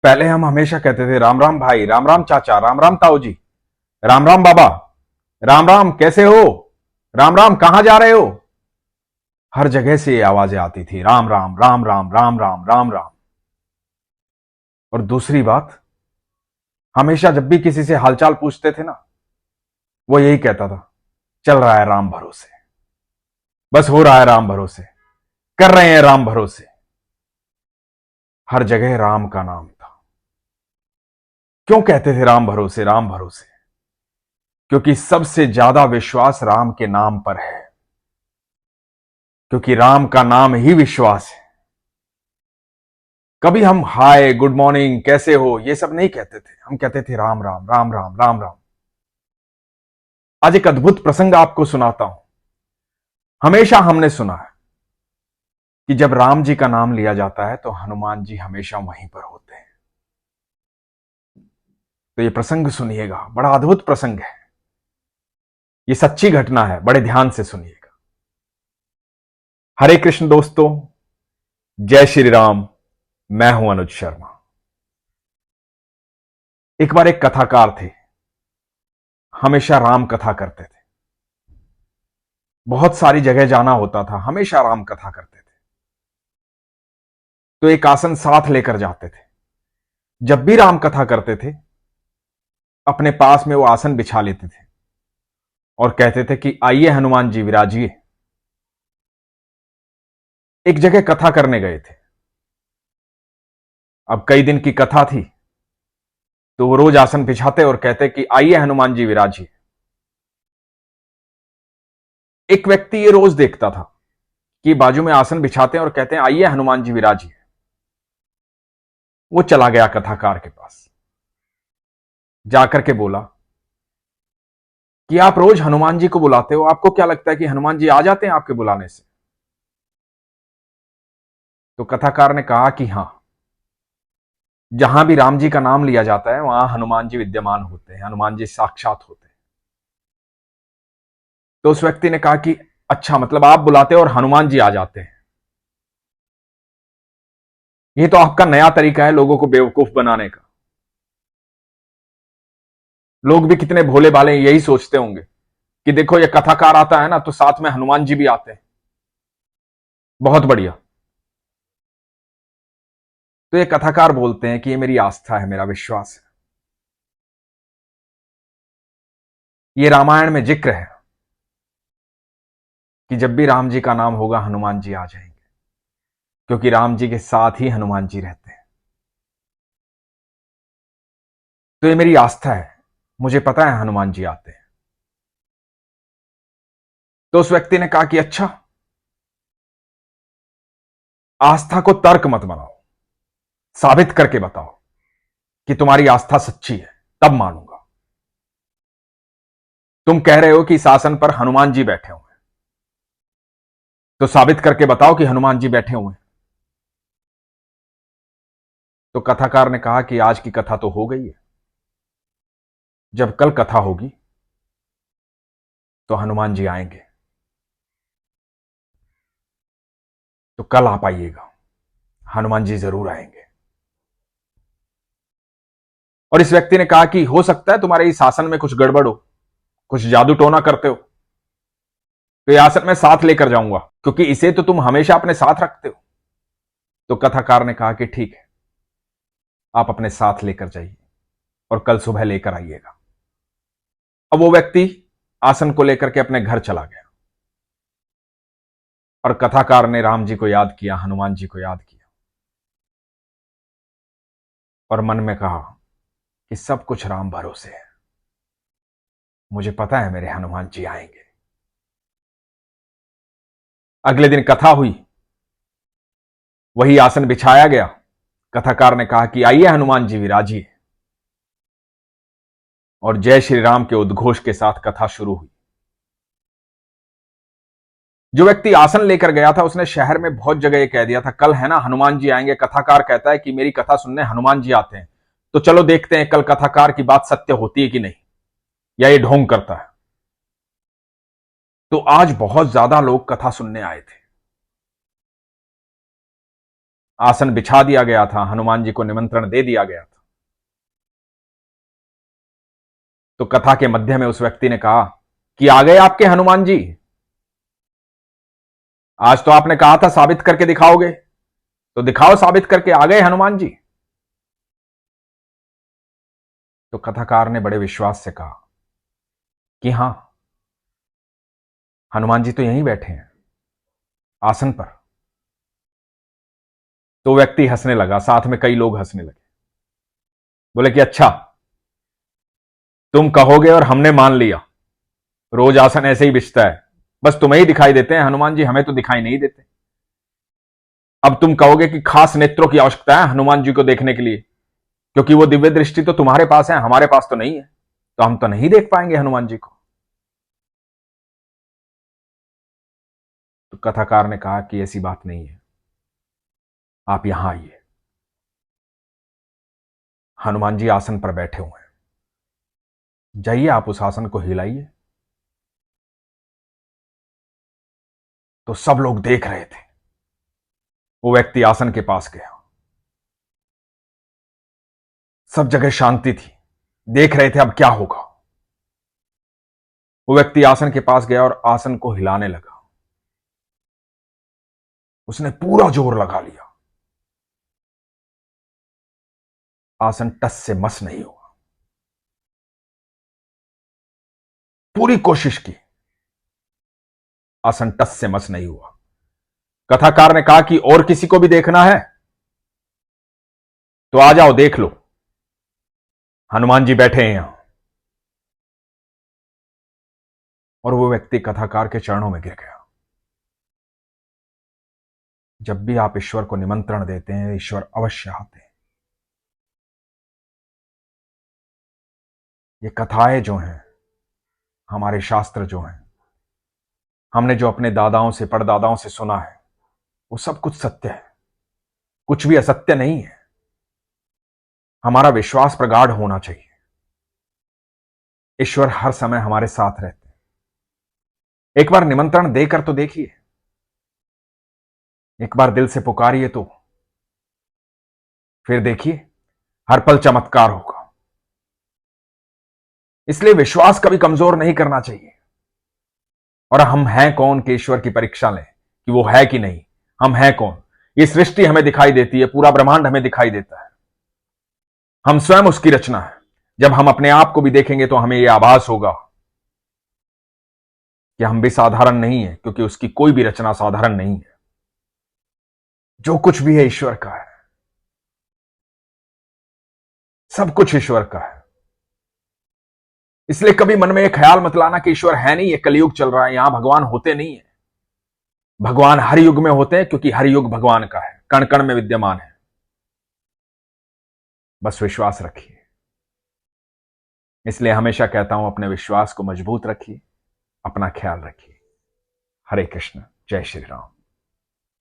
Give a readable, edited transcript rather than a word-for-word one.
पहले हम हमेशा कहते थे राम राम भाई, राम राम चाचा, राम राम ताऊ जी, राम राम बाबा, राम राम कैसे हो, राम राम कहां जा रहे हो। हर जगह से ये आवाजें आती थी, राम राम राम राम राम राम राम राम। और दूसरी बात, हमेशा जब भी किसी से हालचाल पूछते थे ना, वो यही कहता था, चल रहा है राम भरोसे, बस हो रहा है राम भरोसे, कर रहे हैं राम भरोसे। हर जगह राम का नाम था। क्यों कहते थे राम भरोसे, राम भरोसे? क्योंकि सबसे ज्यादा विश्वास राम के नाम पर है, क्योंकि राम का नाम ही विश्वास है। कभी हम हाय, गुड मॉर्निंग, कैसे हो, ये सब नहीं कहते थे। हम कहते थे राम राम राम राम राम राम। आज एक अद्भुत प्रसंग आपको सुनाता हूं। हमेशा हमने सुना है कि जब राम जी का नाम लिया जाता है तो हनुमान जी हमेशा वहीं पर होते हैं। तो ये प्रसंग सुनिएगा, बड़ा अद्भुत प्रसंग है, ये सच्ची घटना है, बड़े ध्यान से सुनिएगा। हरे कृष्ण दोस्तों, जय श्री राम। मैं हूं अनुज शर्मा। एक बार एक कथाकार थे, हमेशा राम कथा करते थे। बहुत सारी जगह जाना होता था, हमेशा राम कथा करते थे। तो एक आसन साथ लेकर जाते थे। जब भी राम कथा करते थे, अपने पास में वो आसन बिछा लेते थे और कहते थे कि आइए हनुमान जी विराजिए। एक जगह कथा करने गए थे। अब कई दिन की कथा थी, तो वो रोज आसन बिछाते और कहते कि आइए हनुमान जी विराजिए। एक व्यक्ति ये रोज देखता था कि बाजू में आसन बिछाते हैं और कहते हैं आइए हनुमान जी विराजिए। वो चला गया कथाकार के पास, जाकर के बोला कि आप रोज हनुमान जी को बुलाते हो, आपको क्या लगता है कि हनुमान जी आ जाते हैं आपके बुलाने से? तो कथाकार ने कहा कि हां, जहां भी राम जी का नाम लिया जाता है वहां हनुमान जी विद्यमान होते हैं, हनुमान जी साक्षात होते हैं। तो उस व्यक्ति ने कहा कि अच्छा, मतलब आप बुलाते हो और हनुमान जी आ जाते हैं। ये तो आपका नया तरीका है लोगों को बेवकूफ बनाने का। लोग भी कितने भोले भाले यही सोचते होंगे कि देखो ये कथाकार आता है ना, तो साथ में हनुमान जी भी आते हैं, बहुत बढ़िया। तो ये कथाकार बोलते हैं कि ये मेरी आस्था है, मेरा विश्वास है। ये रामायण में जिक्र है कि जब भी राम जी का नाम होगा हनुमान जी आ जाएंगे, क्योंकि राम जी के साथ ही हनुमान जी रहते हैं। तो ये मेरी आस्था है, मुझे पता है हनुमान जी आते हैं। तो उस व्यक्ति ने कहा कि अच्छा, आस्था को तर्क मत बनाओ, साबित करके बताओ कि तुम्हारी आस्था सच्ची है, तब मानूंगा। तुम कह रहे हो कि इस आसन पर हनुमान जी बैठे हुए हैं, तो साबित करके बताओ कि हनुमान जी बैठे हुए हैं। तो कथाकार ने कहा कि आज की कथा तो हो गई है, जब कल कथा होगी तो हनुमान जी आएंगे, तो कल आप आइएगा, हनुमान जी जरूर आएंगे। और इस व्यक्ति ने कहा कि हो सकता है तुम्हारे इस आसन में कुछ गड़बड़ हो, कुछ जादू टोना करते हो, तो ये आसन मैं साथ लेकर जाऊंगा, क्योंकि इसे तो तुम हमेशा अपने साथ रखते हो। तो कथाकार ने कहा कि ठीक है, आप अपने साथ लेकर जाइए और कल सुबह लेकर आइएगा। अब वो व्यक्ति आसन को लेकर के अपने घर चला गया और कथाकार ने राम जी को याद किया, हनुमान जी को याद किया और मन में कहा कि सब कुछ राम भरोसे है, मुझे पता है मेरे हनुमान जी आएंगे। अगले दिन कथा हुई, वही आसन बिछाया गया। कथाकार ने कहा कि आइए हनुमान जी विराजिए, और जय श्री राम के उद्घोष के साथ कथा शुरू हुई। जो व्यक्ति आसन लेकर गया था उसने शहर में बहुत जगह ये कह दिया था, कल है ना हनुमान जी आएंगे, कथाकार कहता है कि मेरी कथा सुनने हनुमान जी आते हैं, तो चलो देखते हैं कल कथाकार की बात सत्य होती है कि नहीं, या ये ढोंग करता है। तो आज बहुत ज्यादा लोग कथा सुनने आए थे। आसन बिछा दिया गया था, हनुमान जी को निमंत्रण दे दिया गया था। तो कथा के मध्य में उस व्यक्ति ने कहा कि आ गए आपके हनुमान जी, आज तो आपने कहा था साबित करके दिखाओगे, तो दिखाओ साबित करके, आ गए हनुमान जी। तो कथाकार ने बड़े विश्वास से कहा कि हां, हनुमान जी तो यहीं बैठे हैं आसन पर। तो व्यक्ति हंसने लगा, साथ में कई लोग हंसने लगे, बोले कि अच्छा, तुम कहोगे और हमने मान लिया, रोज आसन ऐसे ही बिछता है, बस तुम्हें ही दिखाई देते हैं हनुमान जी, हमें तो दिखाई नहीं देते। अब तुम कहोगे कि खास नेत्रों की आवश्यकता है हनुमान जी को देखने के लिए, क्योंकि वो दिव्य दृष्टि तो तुम्हारे पास है, हमारे पास तो नहीं है, तो हम तो नहीं देख पाएंगे हनुमान जी को। तो कथाकार ने कहा कि ऐसी बात नहीं है, आप यहां आइए। हनुमान जी आसन पर बैठे हुए हैं, जाइए आप उस आसन को हिलाइए। तो सब लोग देख रहे थे, वो व्यक्ति आसन के पास गया, सब जगह शांति थी, देख रहे थे अब क्या होगा। वो व्यक्ति आसन के पास गया और आसन को हिलाने लगा, उसने पूरा जोर लगा लिया, आसन टस से मस नहीं हुआ। पूरी कोशिश की, आसन टस से मस नहीं हुआ। कथाकार ने कहा कि और किसी को भी देखना है तो आ जाओ, देख लो, हनुमान जी बैठे हैं यहां। और वो व्यक्ति कथाकार के चरणों में गिर गया। जब भी आप ईश्वर को निमंत्रण देते हैं, ईश्वर अवश्य आते हैं। ये कथाएं जो हैं, हमारे शास्त्र जो हैं, हमने जो अपने दादाओं से परदादाओं से सुना है, वो सब कुछ सत्य है, कुछ भी असत्य नहीं है। हमारा विश्वास प्रगाढ़ होना चाहिए। ईश्वर हर समय हमारे साथ रहते हैं। एक बार निमंत्रण देकर तो देखिए, एक बार दिल से पुकारिए तो फिर देखिए, हर पल चमत्कार होगा। इसलिए विश्वास कभी कमजोर नहीं करना चाहिए। और हम हैं कौन कि ईश्वर की परीक्षा लें कि वो है कि नहीं। हम हैं कौन? ये सृष्टि हमें दिखाई देती है, पूरा ब्रह्मांड हमें दिखाई देता है, हम स्वयं उसकी रचना है। जब हम अपने आप को भी देखेंगे तो हमें यह आभास होगा कि हम भी साधारण नहीं है, क्योंकि उसकी कोई भी रचना साधारण नहीं है। जो कुछ भी है ईश्वर का है, सब कुछ ईश्वर का है। इसलिए कभी मन में यह ख्याल मत लाना कि ईश्वर है नहीं, ये कलयुग चल रहा है, यहां भगवान होते नहीं है। भगवान हर युग में होते हैं, क्योंकि हर युग भगवान का है, कण कण में विद्यमान है। बस विश्वास रखिए। इसलिए हमेशा कहता हूं, अपने विश्वास को मजबूत रखिए, अपना ख्याल रखिए। हरे कृष्ण, जय श्री राम।